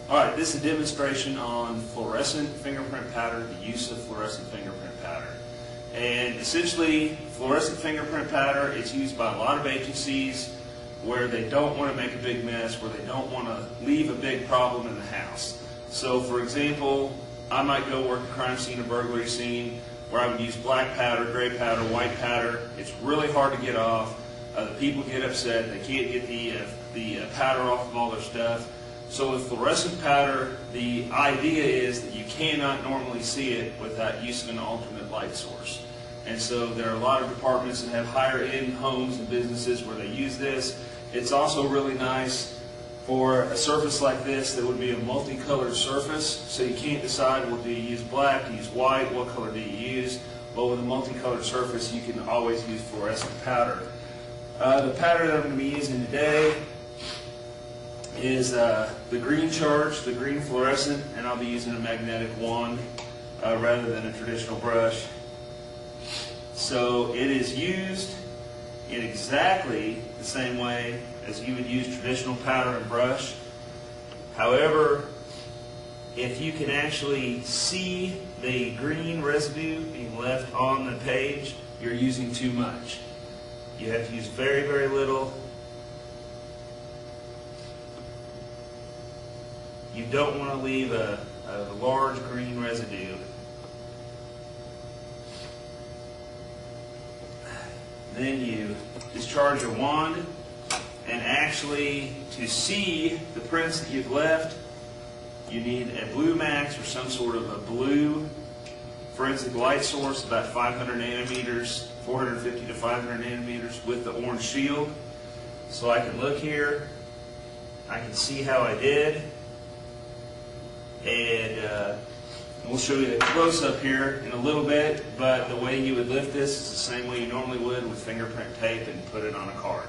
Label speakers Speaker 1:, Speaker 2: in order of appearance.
Speaker 1: Alright, this is a demonstration on fluorescent fingerprint pattern, the use of fluorescent fingerprint pattern. And essentially, fluorescent fingerprint pattern is used by a lot of agencies where they don't want to make a big mess, where they don't want to leave a big problem in the house. So for example, I might go work a crime scene, a burglary scene, where I would use black powder, gray powder, white powder. It's really hard to get off. The people get upset. They can't get the powder off of all their stuff. So with fluorescent powder, the idea is that you cannot normally see it without using an alternate light source. And so there are a lot of departments that have higher end homes and businesses where they use this. It's also really nice for a surface like this that would be a multicolored surface, so you can't decide, well, do you use black, do you use white, what color do you use? Well, with a multicolored surface, you can always use fluorescent powder. The powder that I'm going to be using today is the green charge, the green fluorescent, and I'll be using a magnetic wand rather than a traditional brush. So it is used in exactly the same way as you would use traditional powder and brush. However, if you can actually see the green residue being left on the page, you're using too much. You have to use very, very little. You don't want to leave a large green residue. Then you discharge your wand, and actually to see the prints that you've left, you need a blue max or some sort of a blue forensic light source, about 500 nanometers, 450 to 500 nanometers with the orange shield. So I can look here, I can see how I did, and we'll show you the close-up here in a little bit, but the way you would lift this is the same way you normally would with fingerprint tape and put it on a card.